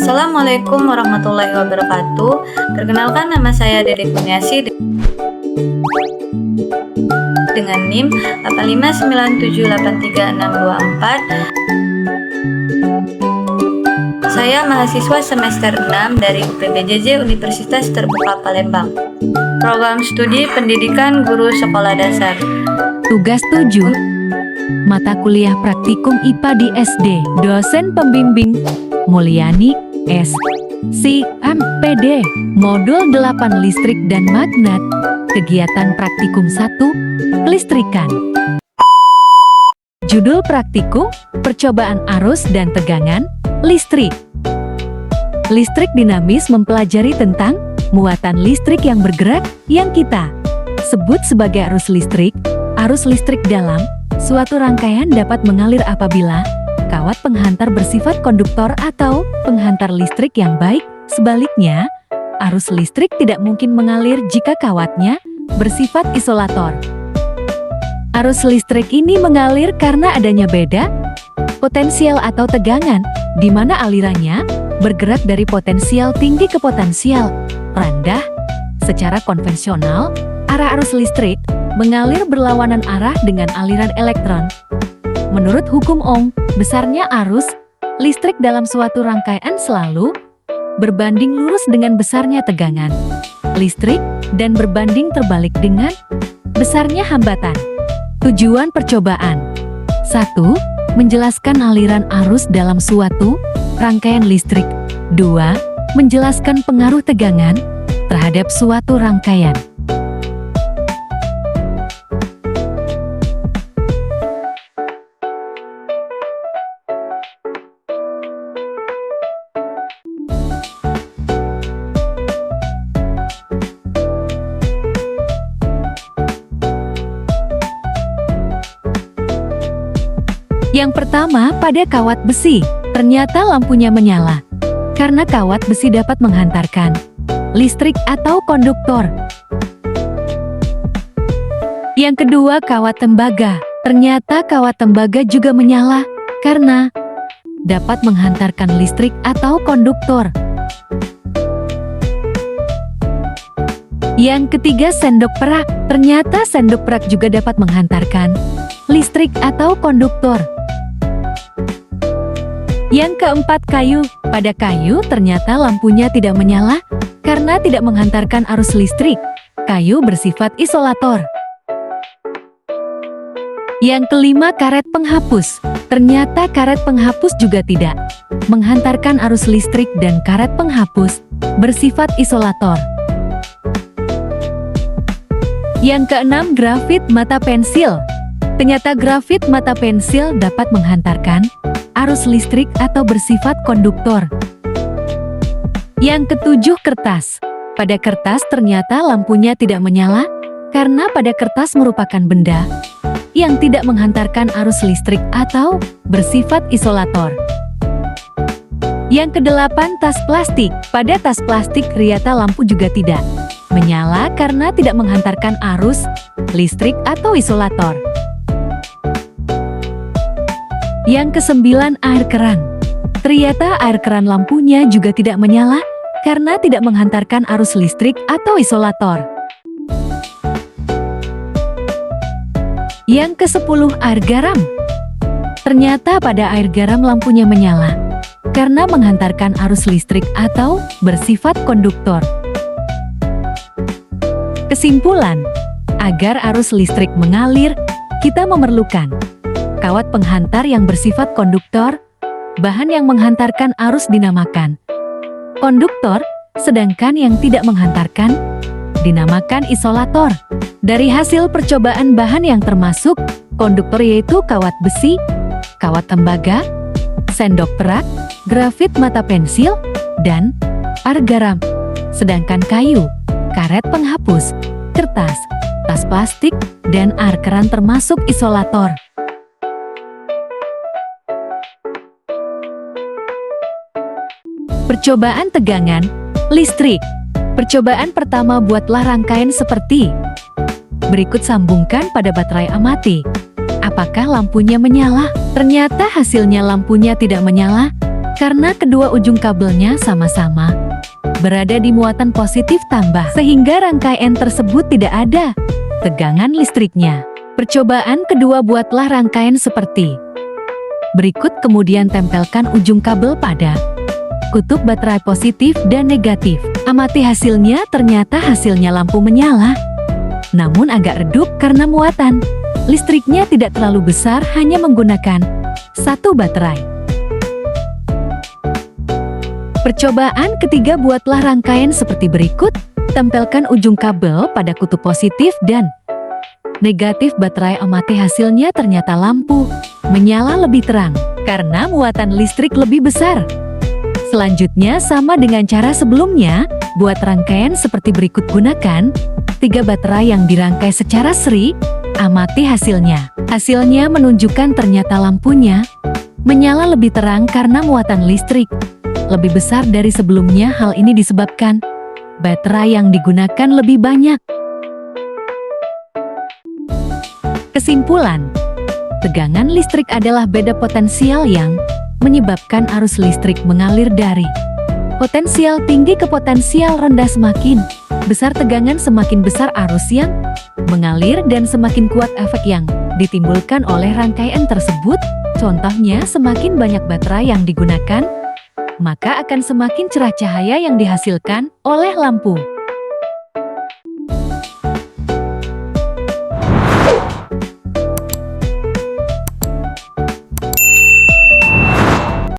Assalamualaikum warahmatullahi wabarakatuh. Perkenalkan, nama saya Dede Kurniasi dengan NIM 859783624. Saya mahasiswa semester 6 dari UPBJJ Universitas Terbuka Palembang. Program Studi Pendidikan Guru Sekolah Dasar. Tugas 7. Mata kuliah praktikum IPA di SD. Dosen pembimbing Mulyani S. Si MPD. Modul 8 Listrik dan Magnet. Kegiatan praktikum 1, Kelistrikan. Judul praktikum, Percobaan arus dan tegangan listrik. Listrik dinamis mempelajari tentang muatan listrik yang bergerak yang kita sebut sebagai arus listrik. Arus listrik dalam suatu rangkaian dapat mengalir apabila kawat penghantar bersifat konduktor atau penghantar listrik yang baik. Sebaliknya, arus listrik tidak mungkin mengalir jika kawatnya bersifat isolator. Arus listrik ini mengalir karena adanya beda potensial atau tegangan, di mana alirannya bergerak dari potensial tinggi ke potensial rendah. Secara konvensional, arah arus listrik mengalir berlawanan arah dengan aliran elektron. Menurut hukum Ohm, besarnya arus listrik dalam suatu rangkaian selalu berbanding lurus dengan besarnya tegangan listrik dan berbanding terbalik dengan besarnya hambatan. Tujuan percobaan 1. Menjelaskan aliran arus dalam suatu rangkaian listrik. 2. Menjelaskan pengaruh tegangan terhadap suatu rangkaian. Yang pertama, pada kawat besi, ternyata lampunya menyala karena kawat besi dapat menghantarkan listrik atau konduktor. Yang kedua, kawat tembaga. Ternyata kawat tembaga juga menyala karena dapat menghantarkan listrik atau konduktor. Yang ketiga, sendok perak. Ternyata sendok perak juga dapat menghantarkan listrik atau konduktor. Yang keempat, kayu. Pada kayu ternyata lampunya tidak menyala karena tidak menghantarkan arus listrik. Kayu bersifat isolator. Yang kelima, karet penghapus. Ternyata karet penghapus juga tidak menghantarkan arus listrik dan karet penghapus bersifat isolator. Yang keenam, grafit mata pensil. Ternyata grafit mata pensil dapat menghantarkan arus listrik atau bersifat konduktor. Yang ketujuh, kertas. Pada kertas ternyata lampunya tidak menyala karena pada kertas merupakan benda yang tidak menghantarkan arus listrik atau bersifat isolator. Yang kedelapan, tas plastik. Pada tas plastik ternyata lampu juga tidak menyala karena tidak menghantarkan arus listrik atau isolator. Yang kesembilan, air keran. Ternyata air keran lampunya juga tidak menyala karena tidak menghantarkan arus listrik atau isolator. Yang kesepuluh, air garam. Ternyata pada air garam lampunya menyala karena menghantarkan arus listrik atau bersifat konduktor. Kesimpulan, agar arus listrik mengalir, kita memerlukan kawat penghantar yang bersifat konduktor. Bahan yang menghantarkan arus dinamakan konduktor, sedangkan yang tidak menghantarkan dinamakan isolator. Dari hasil percobaan bahan yang termasuk konduktor yaitu kawat besi, kawat tembaga, sendok perak, grafit mata pensil, dan air garam. Sedangkan kayu, karet penghapus, kertas, tas plastik, dan air keran termasuk isolator. Percobaan tegangan listrik. Percobaan pertama, buatlah rangkaian seperti Berikut sambungkan pada baterai amati. Apakah lampunya menyala? Ternyata hasilnya lampunya tidak menyala karena kedua ujung kabelnya sama-sama berada di muatan positif tambah, sehingga rangkaian tersebut tidak ada tegangan listriknya. Percobaan kedua, buatlah rangkaian seperti berikut, kemudian tempelkan ujung kabel pada kutub baterai positif dan negatif. Amati hasilnya, ternyata hasilnya lampu menyala, namun agak redup karena muatan listriknya tidak terlalu besar, hanya menggunakan satu baterai. Percobaan ketiga, buatlah rangkaian seperti berikut. Tempelkan ujung kabel pada kutub positif dan negatif baterai. Amati hasilnya, ternyata lampu menyala lebih terang karena muatan listrik lebih besar. Selanjutnya sama dengan cara sebelumnya, buat rangkaian seperti berikut. Gunakan 3 baterai yang dirangkai secara seri. Amati hasilnya. Hasilnya menunjukkan ternyata lampunya menyala lebih terang karena muatan listrik lebih besar dari sebelumnya. Hal ini disebabkan baterai yang digunakan lebih banyak. Kesimpulan, tegangan listrik adalah beda potensial yang menyebabkan arus listrik mengalir dari potensial tinggi ke potensial rendah. Semakin besar tegangan, semakin besar arus yang mengalir dan semakin kuat efek yang ditimbulkan oleh rangkaian tersebut. Contohnya, semakin banyak baterai yang digunakan, maka akan semakin cerah cahaya yang dihasilkan oleh lampu.